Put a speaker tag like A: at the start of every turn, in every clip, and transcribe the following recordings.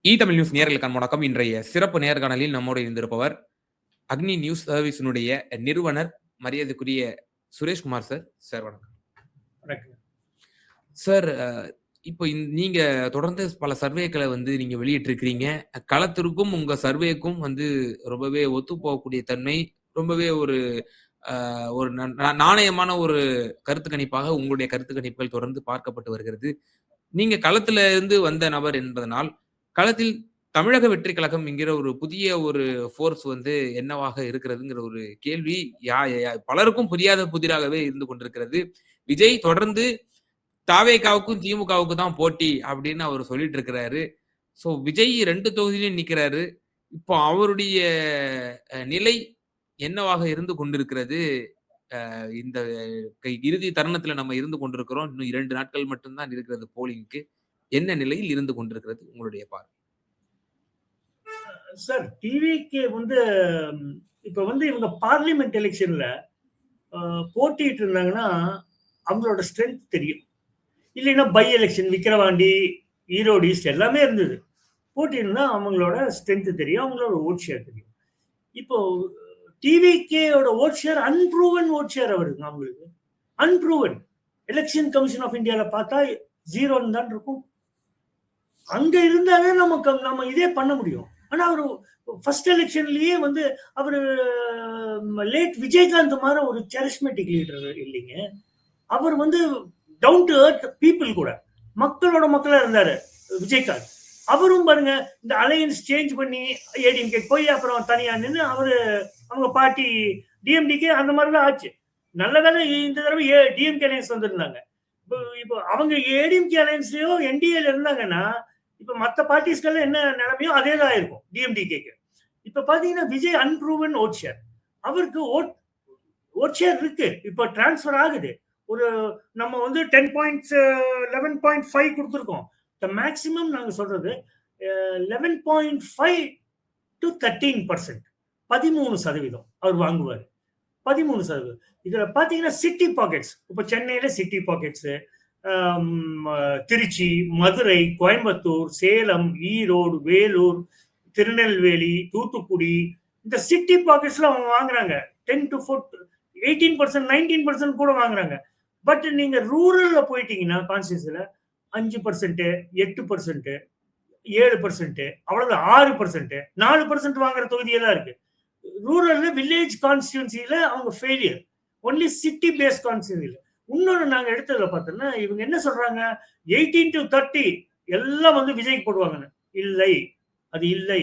A: Tamil news நேயர்களுக்கான வணக்கம். இன்றைய சிறப்பு நேர்காணலில் நம்மோடு இருந்திருப்பவர், அக்னி நியூஸ் சர்வீஸினுடைய நிறுவனர், மரியாதைக்குரிய சுரேஷ்குமார் சார். சார் வணக்கம்.
B: வணக்கம்.
A: சார், இப்போ நீங்க தொடர்ந்து பல சர்வேக்கள நீங்க வெளியிட்டிருக்கிறீங்க. களத்திற்கும் உங்க சர்வேக்கும் ரொம்பவே ஒத்துப்போகக்கூடிய தன்மை, ரொம்பவே ஒரு ஒரு நாணயமான ஒரு கருத்து கணிப்பாக உங்களுடைய கருத்து கணிப்புகள் தொடர்ந்து பார்க்கப்பட்டு வருகிறது. நீங்க களத்தில இருந்து வந்த நபர் என்பதனால், களத்தில் தமிழக வெற்றி கழகம் என்கிற ஒரு புதிய ஒரு ஃபோர்ஸ் என்னவாக இருக்கிறதுங்கிற ஒரு கேள்வி பலருக்கும் புரியாத புதிராகவே இருந்து கொண்டிருக்கிறது. விஜய் தொடர்ந்து தாவேகாவுக்கும், திமுகவுக்கும் தான் போட்டி அப்படின்னு அவர் சொல்லிட்டு இருக்கிறாரு. விஜய் 2 தொகுதியிலும் நிக்கிறாரு. இப்போ அவருடைய நிலை என்னவாக இருந்து கொண்டிருக்கிறது? இந்த இறுதி தருணத்துல நம்ம இருந்து கொண்டிருக்கிறோம். இன்னும் 2 நாட்கள் மட்டும் தான் இருக்கிறது போலிங்க்கு. என்ன நிலையில் இருந்து கொண்டிருக்கிறது உங்களுடைய பார்வை?
B: சார், டிவிக்கு இப்ப இவங்க பார்லிமெண்ட் எலெக்ஷன்ல போட்டிட்டு இருந்தாங்கன்னா அவங்களோட ஸ்ட்ரென்த் தெரியும். இல்லைன்னா by election Vikravandi, Erode east எல்லாமே இருந்தது. போட்டி இருந்தா அவங்களோட ஸ்ட்ரென்த் தெரியும், அவங்களோட ஓட் ஷேர் தெரியும். இப்போ டிவிகேயோட vote share unproven vote share அவருக்கு. அவங்களுக்கு அன்ப்ரூவன். எலெக்ஷன் கமிஷன் ஆஃப் இந்தியால பார்த்தா 0 தான் இருக்கும். அங்க இருந்தாலே நம்ம இதே பண்ண முடியும். ஆனா அவரு ஃபர்ஸ்ட் எலெக்ஷன்லயே அவரு லேட் விஜயகாந்த் மாதிரி ஒரு செரிஸ்மேட்டிக் லீடர் இல்லைங்க. அவர் டவுன் டு எர்த் பீப்புள் கூட மக்களோட மக்களா இருந்தாரு விஜயகாந்த். அவரும் பாருங்க, இந்த அலையன்ஸ் சேஞ்ச் பண்ணி ஏடிஎம்கே போய் அப்புறம் தனியா நின்று அவங்க பார்ட்டி டிஎம்டிகே அந்த மாதிரிலாம் ஆச்சு. நல்ல வேலை இந்த தடவை டிஎம்கே அலையன்ஸ் வந்திருந்தாங்க. இப்போ அவங்க ஏடிஎம்கே அலையன்ஸ்லயோ என்டிஏல இருந்தாங்கன்னா இப்ப மத்த பார்ட்டிஸ்கெல்லாம் என்ன நிலைமையோ அதே தான் இருக்கும் டிஎம்டிகேக்கு. இப்ப பாத்தீங்கன்னா விஜய் அன்ப்ரூவன் ஓட் ஷேர். அவருக்கு ஓட் ஷேர் இருக்கு. இப்ப டிரான்ஸ்பர் ஆகுது. ஒரு நம்ம 11.5 கொடுத்துருக்கோம். மேக்சிமம் நாங்க சொல்றது 11.5 to 13%. 13% அவர் வாங்குவார். 13%. இதுல பாத்தீங்கன்னா சிட்டி பாக்கெட்ஸ், இப்ப சென்னையில சிட்டி பாக்கெட்ஸ், திருச்சி, மதுரை, கோயம்புத்தூர், சேலம், ஈரோடு, வேலூர், திருநெல்வேலி, தூத்துக்குடி, இந்த சிட்டி பாக்கெட்ஸ்ல அவங்க வாங்குறாங்க. 10 to 18%, 19% கூட வாங்குறாங்க. பட் நீங்க ரூரல்ல போயிட்டீங்கன்னா கான்ஸ்டியூன்சில 5%, 8%, 7%, அவ்வளவுதான். 6%, 4% வாங்குற தொகுதியெல்லாம் இருக்கு. ரூரல்ல வில்லேஜ் கான்ஸ்டியூன்சில அவங்க ஃபெயிலியர். ஒன்லி சிட்டி பேஸ் கான்ஸ்டியூன்சில. இன்னொன்று நாங்க எடுத்ததுல பார்த்தோம்னா இவங்க என்ன சொல்றாங்க, 18 to 30 எல்லாம் விஜய்க்கு போடுவாங்கன்னு. இல்லை, அது இல்லை.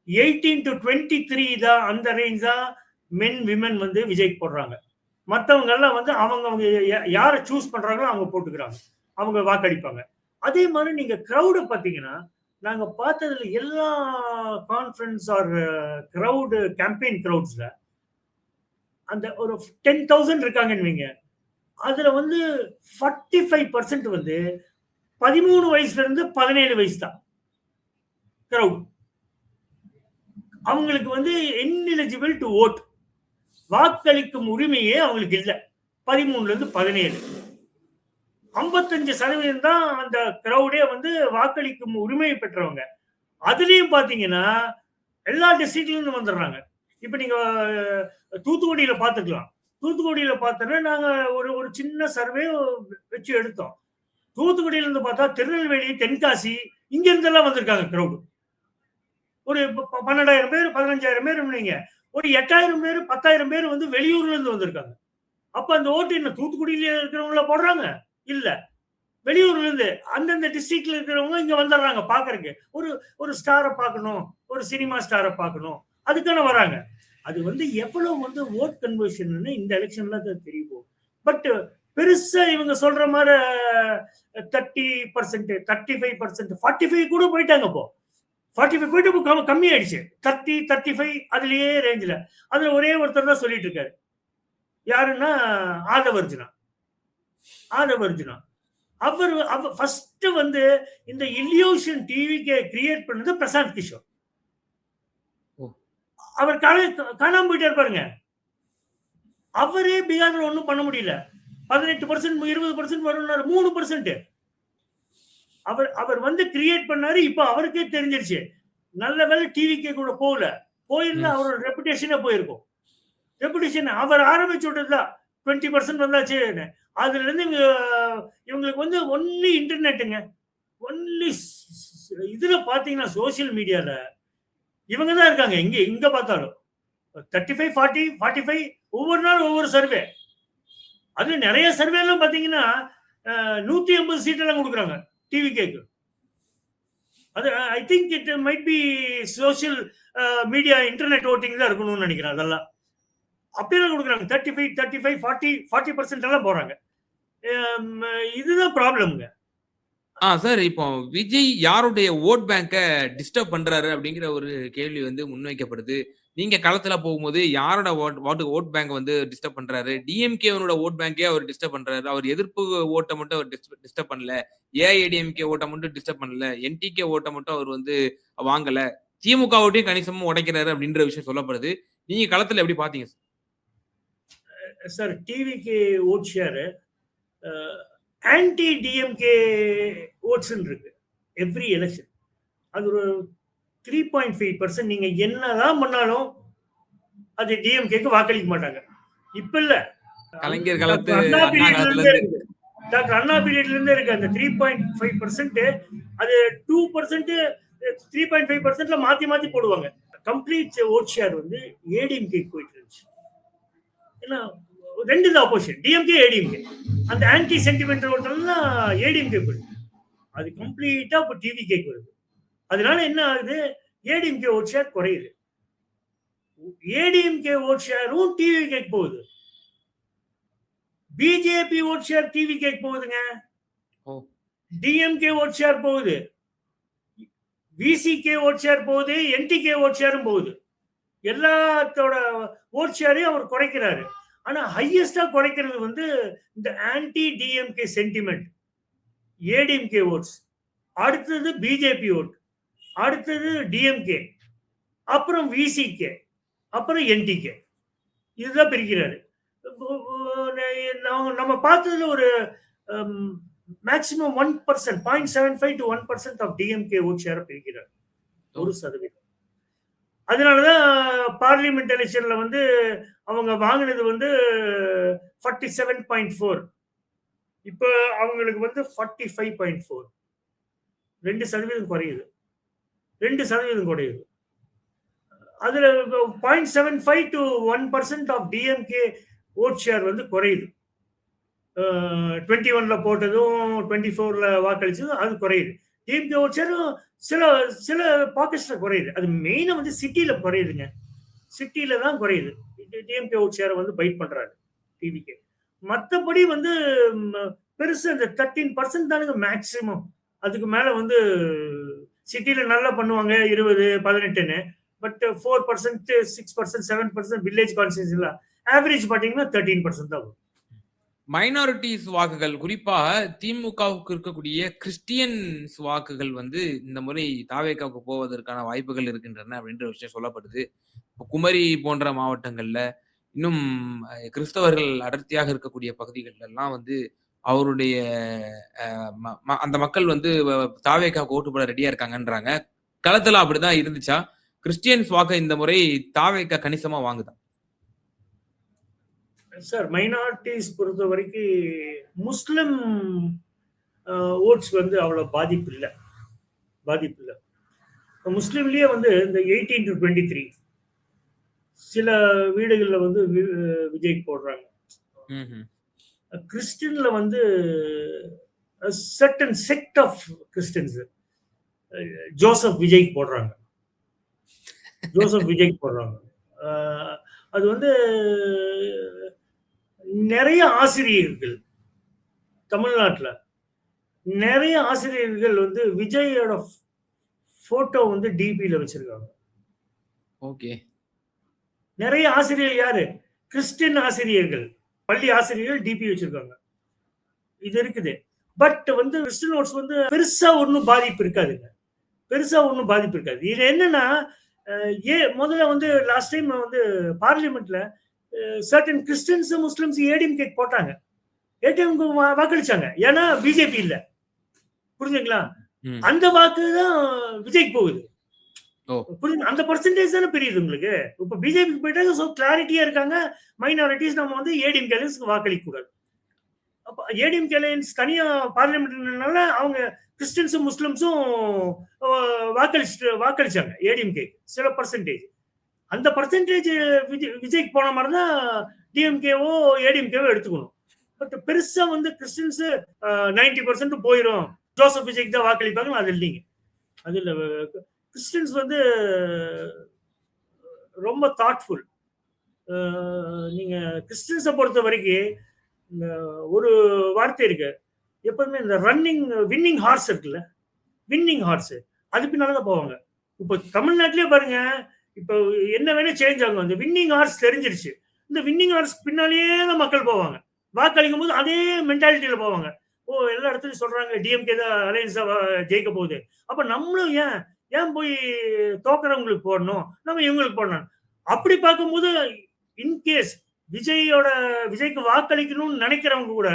B: 18 to 23 தான், அந்த ரேஞ்ச் தான் மென் விமன் விஜய்க்கு போடுறாங்க. மற்றவங்க எல்லாம் அவங்க யாரை சூஸ் பண்றாங்களோ அவங்க போட்டுக்கிறாங்க, அவங்க வாக்களிப்பாங்க. அதே மாதிரி நீங்க கிரௌட பாத்தீங்கன்னா, நாங்க பார்த்ததுல எல்லா கான்ஃபரன்ஸ் ஆர் கிரௌடு கேம்பெயின் கிரௌட்ஸ்ல அந்த ஒரு 10,000 இருக்காங்கன்னு வைங்க. அதுல 45% 13 வயசுல இருந்து 17 வயசு தான் கிரௌட். அவங்களுக்கு இன்எலிஜிபிள் டு ஓட், வாக்களிக்கும் உரிமையே அவங்களுக்கு இல்லை. 13ல இருந்து 17. 55% தான் அந்த கிரௌடே வாக்களிக்கும் உரிமையை பெற்றவங்க. அதுலயும் பாத்தீங்கன்னா எல்லா டிஸ்ட்ரிக்ட்ல இருந்து வந்துடுறாங்க. இப்ப நீங்க தூத்துக்குடியில பாத்துக்கலாம். தூத்துக்குடியில பார்த்தோன்னா நாங்க ஒரு சின்ன சர்வே வச்சு எடுத்தோம். தூத்துக்குடியில இருந்து பார்த்தா திருநெல்வேலி, தென்காசி, இங்க இருந்தெல்லாம் வந்திருக்காங்க கிரௌடு. ஒரு 12,000 பேர், 15,000 பேர் இருந்தீங்க. ஒரு 8,000 பேர், 10,000 பேர் வெளியூர்ல இருந்து வந்திருக்காங்க. அப்ப அந்த ஓட்டு என்ன தூத்துக்குடியில இருக்கிறவங்கள போடுறாங்க? இல்ல, வெளியூர்ல இருந்து அந்தந்த டிஸ்ட்ரிக்ட்ல இருக்கிறவங்க இங்க வந்துடுறாங்க பாக்குறதுக்கு. ஒரு ஸ்டாரை பார்க்கணும், ஒரு சினிமா ஸ்டாரை பார்க்கணும், அதுக்கான வராங்க. அது எவ்வளவு ஓட் கன்வர்ஷன் இந்த எலெக்ஷன்ல தெரியும். பட் பெருசா இவங்க சொல்ற மாதிரி 30%, 35%, 45 கூட போயிட்டாங்க. இப்போ 45 போயிட்டு கம்மி ஆயிடுச்சு. 30, 35 அதுலயே ரேஞ்சில. அதுல ஒரே ஒருத்தர் தான் சொல்லிட்டு இருக்காரு. யாருன்னா ஆதவர்ஜுனா. அவர் ஃபர்ஸ்ட் இந்த இல்யூஷன் டிவிக்கு கிரியேட் பண்ணது பிரசாந்த் கிஷோர். அவர் காணாம போயிட்டே இருப்பாருங்க. அவரே பீகார்ல ஒன்றும் பண்ண முடியல. 18%, 20% வரும், 3%. அவர் அவர் வந்து கிரியேட் பண்ணாரு. இப்ப அவருக்கே தெரிஞ்சிருச்சு. நல்ல வேளை டிவிக்கே கூட போகல. போயிருந்தா
A: ம்.
B: அவரோட ரெப்புடேஷனே போயிருக்கும். ரெப்புடேஷன் அவர் ஆரம்பிச்சு விட்டதுதான் 20% வந்தாச்சுன்னு. அதுல இருந்து இவங்களுக்கு வந்து ஒன்லி இன்டர்நெட்டுங்க. ஒன்லி இதுல பாத்தீங்கன்னா சோசியல் மீடியால இவங்க தான் இருக்காங்க. எங்க பார்த்தாலும் 35, 40, 45 ஒவ்வொரு நாள் ஒவ்வொரு சர்வே. அது நிறைய சர்வே எல்லாம் பாத்தீங்கன்னா 180 சீட் எல்லாம் கொடுக்குறாங்க டிவி கேக்கு. அது I think it might be social media internet voting தான் இருக்கணும்னு நினைக்கிறேன். அதெல்லாம் அப்படியெல்லாம் கொடுக்குறாங்க. 35, 40% எல்லாம் போறாங்க. இதுதான் ப்ராப்ளம்ங்க.
A: சார் இப்போ விஜய் யாருடைய வோட் பேங்க டிஸ்டர்ப் பண்றாரு அப்படிங்கிற ஒரு கேள்வி வந்து முன்வைக்கப்படுது. நீங்க களத்துல போகும்போது யாரோட வோட் பேங்க் வந்து டிஸ்டர்ப் பண்றாரு? டிஎம்கேவனோட வோட் பேங்கே அவர் டிஸ்டர்ப் பண்றாரு. அவர் எதிர்ப்பு ஓட்ட மட்டும் அவர் டிஸ்டர்ப் பண்ணல. ஏஐடிஎம்கே ஓட்ட மட்டும் டிஸ்டர்ப் பண்ணல. என்டிகே ஓட்ட மட்டும் அவர் வந்து வாங்கல. திமுக ஓட்டையும் கணிசமா உடைக்கிறாரு அப்படின்ற விஷயம் சொல்லப்படுது. நீங்க களத்துல எப்படி பாத்தீங்க சார்?
B: சார் டிவிக்கு vote share anti DMK votes இருக்கு எவ்ரி எலெக்ஷன். அது ஒரு 3.5% நீங்க என்னதான் பண்ணாலும் அது டிஎம்கேக்கு வாக்களிக்க மாட்டாங்க. இப்ப இல்ல,
A: கலைஞர் காலத்து
B: அண்ணா
A: அண்ணா
B: பீரியட்ல
A: காலத்துல
B: இருந்தே
A: இருந்து
B: இருக்கு. டாக்டர் அண்ணா பீரியட்ல இருந்தே இருக்கு. அந்த 3.5% அது 2% 3.5%ல மாத்தி மாத்தி போடுவாங்க. கம்ப்ளீட் ஓட் ஷேர் வந்து ஏடிஎம்கே போயிட்டு இருந்துச்சு. ஏன்னா ரெண்டு தான் ஆப்போசிஷன், டிஎம்கே ஏடிஎம்கே. அந்த ஆன்டி சென்டிமெண்ட் ஓட்டெல்லாம் ஏடிஎம்கே போயிடுது. அது கம்ப்ளீட்டா இப்போ டிவி கேக்கு வருது. அதனால என்ன ஆகுது, ஏடிஎம்கே ஓட் ஷேர் குறையுது. ஏடிஎம்கே ஓட் ஷேரும் டிவி கேக்கு போகுது. பிஜேபி ஓட் ஷேர் டிவி கேக்கு போகுதுங்க. டிஎம்கே ஓட் ஷேர் போகுது, விசிகே ஓட் ஷேர் போகுது, என்டிகே ஓட் ஷேரும் போகுது. எல்லாத்தோட ஓட் ஷேரையும் அவர் குறைக்கிறாரு. ஆனா ஹையஸ்டா குறைக்கிறது வந்து இந்த anti DMK sentiment, ADMK votes, அடுத்தது பிஜேபி ஓட், அடுத்தது டிஎம்கே, அப்புறம் விசிகே, அப்புறம் என்டிகே. இதுதான் பிரிக்கிறாரு. நம்ம பார்த்ததுல ஒரு maximum 1%, 0.75 to 1% of DMK vote ஷேரை பிரிக்கிறார். 1%. அதனாலதான் பார்லிமெண்ட் எலெக்ஷன்ல வந்து அவங்க வாங்கினது வந்து 47.4, இப்ப அவங்களுக்கு வந்து 45.4. 2% குறையுது. 2% குறையுது. அதுல 0.75 to 1% of DMK vote share வந்து குறையுது. 21ல போட்டதும் 24ல வாக்களிச்சதும் அது குறையுது. டிஎம்கே ஓட் ஷேரும் சில சில பாக்கெட்ஸ்ல குறையுது. அது மெயினா வந்து சிட்டில குறையுதுங்க. சிட்டில தான் குறையுது. டிஎம்கே ஓட் ஷேரை வந்து பைட் பண்றாரு டிவிக்கு. மற்றபடி வந்து பெருசு அந்த 13% தானுங்க மேக்சிமம். அதுக்கு மேல வந்து சிட்டில நல்லா பண்ணுவாங்க 20, 18ன்னு. பட் 4%, 6%, 7% வில்லேஜ் கான்ஸ்டிட்யூன்சில ஆவரேஜ் பாத்தீங்கன்னா 13% தான் வரும்.
A: மைனாரிட்டிஸ் வாக்குகள், குறிப்பா திமுகவுக்கு இருக்கக்கூடிய கிறிஸ்டியன்ஸ் வாக்குகள் வந்து இந்த முறை தாவேகாவுக்கு போவதற்கான வாய்ப்புகள் இருக்கின்றன அப்படின்ற விஷயம் சொல்லப்படுது. குமரி போன்ற மாவட்டங்கள்ல இன்னும் கிறிஸ்தவர்கள் அடர்த்தியாக இருக்கக்கூடிய பகுதிகள் எல்லாம் வந்து அவருடைய அந்த மக்கள் வந்து தாவேகாவுக்கு ஓட்டு போட ரெடியா இருக்காங்கன்றாங்க. களத்துல அப்படிதான் இருந்துச்சா? கிறிஸ்டியன்ஸ் வாக்கு இந்த முறை தாவேகா கணிசமா வாங்குதான்?
B: சார் மைனாரிட்டிஸ் பொறுத்த வரைக்கும் முஸ்லிம் ஓட்ஸ் வந்து அவ்வளவு பாதிப்பு இல்லை. முஸ்லிம்லயே வந்து இந்த 18 to 23 சில வீடுகள்ல வந்து விஜய் போடுறாங்க. கிறிஸ்டியன்ல வந்து certain sect of Christians Joseph Vijay போடுறாங்க. அது வந்து நிறைய ஆசிரியர்கள் தமிழ்நாட்டில் நிறைய ஆசிரியர்கள் வந்து விஜயோட போட்டோ வந்து டிபியில வச்சிருக்காங்க.
A: ஓகே.
B: நிறைய ஆசிரியர்கள் யாரு, கிறிஸ்டியன் ஆசிரியர்கள், பள்ளி ஆசிரியர்கள் டிபி வச்சிருக்காங்க. இது இருக்குது. பட் வந்து கிறிஸ்டியன் ஓட்ஸ் வந்து பெருசா ஒன்றும் பாதிப்பு இருக்காதுங்க. இது என்னன்னா முதல்ல வந்து லாஸ்ட் டைம் வந்து பார்லிமெண்ட்ல சர்டன் கிறிஸ்டியன்ஸ் முஸ்லிம்ஸ் ஏடிஎம்கே போட்டாங்க, ஏடிஎம்கே வாக்களிச்சாங்க. ஏன்னா பிஜேபி இல்ல. புரிஞ்சுங்களா?
A: ம்.
B: அந்த வாக்கு தான் விஜய்க்கு போகுது.
A: ஓ!
B: புரியுது. அந்த பெர்சென்டேஜ் தானே பெரியுது உங்களுக்கு. இப்ப பிஜேபிக்கு போயிட்டாங்க. சோ கிளாரிட்டியா இருக்காங்க. மைனாரிட்டீஸ் நம்ம வந்து ஏடிஎம்கே அலையன்ஸ்க்கு வாக்களிக்க கூடாது. அப்ப ஏடிஎம்கே அலையன்ஸ் தனியா பார்லிமெண்ட்னால அவங்க கிறிஸ்டியன்ஸும், முஸ்லிம்ஸும் அ வாக்களிச்சாங்க ஏடிஎம்கே சில பெர்சென்டேஜ். அந்த பெர்சென்டேஜ் விஜய்க்கு போன மாரி தான் டிஎம்கேவோ, ஏடிஎம்கேவோ எடுத்துக்கணும். பட் பெருசா வந்து கிறிஸ்டியன்ஸ் 90% போயிரும். ஜோசப் விஜய்க்கு தான் வாக்களிப்பாங்க. அது இல்லைங்க. அது இல்ல. கிறிஸ்டியன்ஸ் வந்து ரொம்ப தாட்ஃபுல். நீங்க கிறிஸ்டியன்ஸ பொறுத்த வரைக்கும் இந்த ஒரு வார்த்தை இருக்கு. எப்பவுமே இந்த வின்னிங் ஹார்ஸ் இருக்குல்ல, வின்னிங் ஹார்ஸ் அது பின்னால தான் போவாங்க. இப்ப தமிழ்நாட்டிலேயே பாருங்க, இப்ப என்ன வேணா சேஞ்ச் ஆகும். அந்த வின்னிங் ஹார்ஸ் தெரிஞ்சிருச்சு. இந்த வின்னிங் ஹார்ஸ் பின்னாலேயே தான் மக்கள் போவாங்க. வாக்களிக்கும் போது அதே மென்டாலிட்டியில போவாங்க. ஓ! எல்லா இடத்துலயும் சொல்றாங்க டிஎம்கே தான் அலையன்ஸா ஜெயிக்க போகுது. அப்ப நம்மளும் ஏன் போய் தோக்குறவங்களுக்கு போடணும்? நம்ம இவங்களுக்கு போடணும். அப்படி பார்க்கும்போது இன்கேஸ் விஜய்க்கு வாக்களிக்கணும்னு நினைக்கிறவங்க கூட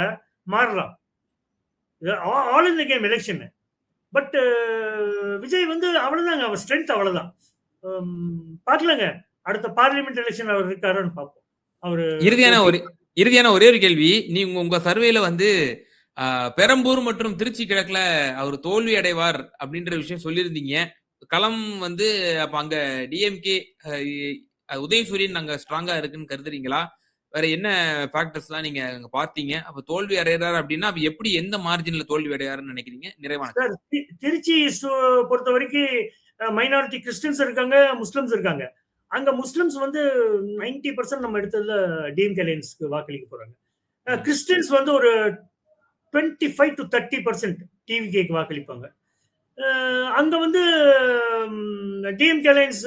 B: மாறலாம். All in the game election. But Vijay வந்து அவ்வளவுதாங்க. அவர் ஸ்ட்ரென்த் அவ்வளவுதான். பார்க்கலாங்க. அடுத்த பார்லிமெண்ட் எலெக்ஷன் அவர் இருக்காருன்னு பார்ப்போம். அவரு
A: இறுதியான ஒரே ஒரு கேள்வி. நீங்க உங்க சர்வேல வந்து பெரம்பூர் மற்றும் திருச்சி கிழக்குல அவர் தோல்வி அடைவார் அப்படின்ற விஷயம் சொல்லியிருந்தீங்க. களம் வந்து அப்ப அங்க டிஎம்கே உதயசூரியன் அங்க ஸ்ட்ராங்கா இருக்குன்னு கருதுறீங்களா? வேற என்ன ஃபேக்டர்ஸ்லாம் நீங்க அங்க பார்த்தீங்க? அப்ப தோல்வி அடையறாரு அப்படின்னா, அப்ப எப்படி எந்த மார்ஜின்ல தோல்வி அடையாருன்னு நினைக்கிறீங்க? நிறைவான
B: சார் திருச்சி பொறுத்த வரைக்கும் மைனாரிட்டி கிறிஸ்டியன்ஸ் இருக்காங்க, முஸ்லிம்ஸ் இருக்காங்க. அங்க முஸ்லிம்ஸ் வந்து 90% நம்ம எடுத்ததுல டிஎம்கே அலையன்ஸ்க்கு வாக்களிக்க போறாங்க. கிறிஸ்டியன்ஸ் வந்து ஒரு 25 to 30% டிவிகேக்கு வாக்களிப்பாங்க. அங்க வந்து டிஎம்கே அலையன்ஸ்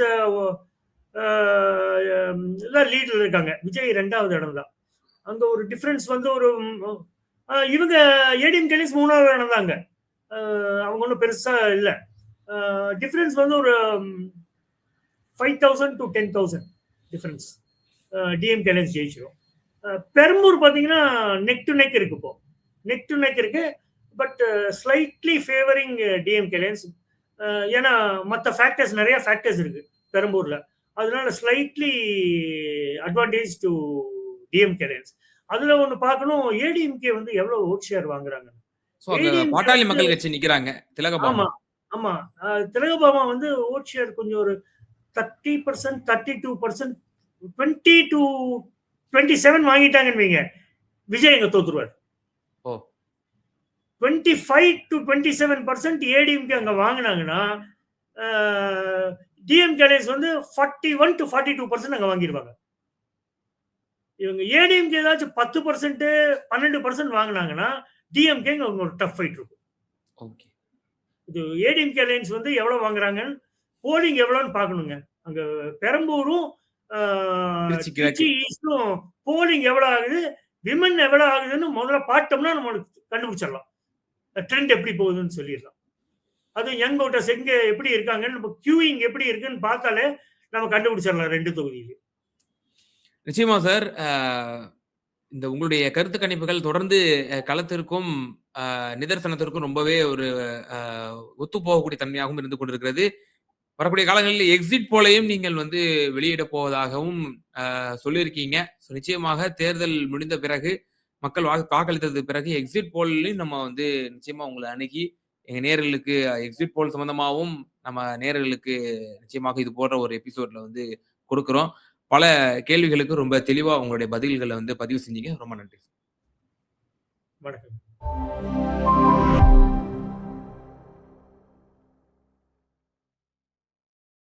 B: லீட்ல இருக்காங்க. விஜய் 2வது இடம் தான். அங்க ஒரு டிஃபரன்ஸ் வந்து ஒரு இவங்க ஏடிஎம்கே அலையன்ஸ் 3வது இடம் தாங்க. அவங்க ஒன்றும் பெருசா இல்ல. டிஃபரன்ஸ் வந்து ஒரு 5,000 to 10,000 டிஃபரன்ஸ். டிஎம்கே அலையன்ஸ் ஜெயிச்சிடும். பெரம்பூர் பாத்தீங்கன்னா நெக் டு நெக் இருக்கு. இப்போ நெக் டு நெக் இருக்கு. But slightly favouring DMK alliance. ஏன்னா மற்ற ஃபேக்டர்ஸ் நிறைய ஃபேக்டர்ஸ் இருக்கு பெரம்பூர்ல. அதனால slightly advantage to DMK alliance. அதுல ஒண்ணு பார்க்கணும், ஏடிஎம்கே வந்து எவ்வளவு ஓட் ஷேர் வாங்குறாங்க.
A: பாட்டாளி மக்கள் கட்சி நிக்கிறாங்க. திலகபாமா.
B: ஆமா. திலகபாமா வந்து ஓட் ஷேர் கொஞ்சம் ஒரு 30%, 32%, 20 to 27 வாங்கிட்டாங்கன்னு வைங்க. விஜய் எங்க தோத்துருவார். 25 to 27% ஏடிஎம்கே அங்க வாங்கினாங்கன்னா டிஎம்கே அலையன்ஸ் வந்து 41 to 42% அங்க வாங்கிடுவாங்க. இவங்க ஏடிஎம்கே ஏதாச்சும் 10%, 12% வாங்கினாங்கன்னா டிஎம்கே அவங்க ஒரு டஃப் ஃபைட் இருக்கும். இது ஏடிஎம்கே அலையன்ஸ் வந்து எவ்வளவு வாங்குறாங்கன்னு போலிங் எவ்வளவுன்னு பார்க்கணுங்க. அங்க பெரம்பூரும் திருச்சி ஈஸ்டும் போலிங் எவ்வளவு ஆகுது, விமன் எவ்வளவு ஆகுதுன்னு முதல்ல பார்த்தோம்னா நம்மளுக்கு கண்டுபிடிச்சிடலாம். ட்ரெண்ட் எப்படி போகுதுன்னு சொல்லிடலாம். அது யங் ஓட்டர்ஸ் எங்க எப்படி இருக்காங்கன்னு நம்ம கியூயிங் எப்படி இருக்குன்னு பார்த்தாலே நம்ம கண்டுபிடிச்சிடலாம் 2 தொகுதியிலும்.
A: நிச்சயமா சார். இந்த உங்களுடைய கருத்து கணிப்புகள் தொடர்ந்து களத்திற்கும் நிதர்சனத்திற்கும் ரொம்பவே ஒரு ஒத்து போகக்கூடிய தன்மையாகவும் இருந்து கொண்டிருக்கிறது. வரக்கூடிய காலங்களில் எக்ஸிட் போலையும் நீங்கள் வந்து வெளியிட போவதாகவும் சொல்லியிருக்கீங்க. நிச்சயமாக தேர்தல் முடிந்த பிறகு மக்கள் வாக்களித்தது பிறகு எக்ஸிட் போலையும் நம்ம வந்து நிச்சயமா உங்களை அணுகி எங்க நேயர்களுக்கு எக்ஸிட் போல் சம்பந்தமாகவும் நம்ம நேயர்களுக்கு நிச்சயமாக இது போன்ற ஒரு எபிசோட்ல வந்து கொடுக்கிறோம். பல கேள்விகளுக்கு ரொம்ப தெளிவா உங்களுடைய பதில்களை வந்து பதிவு செஞ்சீங்க. ரொம்ப நன்றி.
B: வணக்கம்.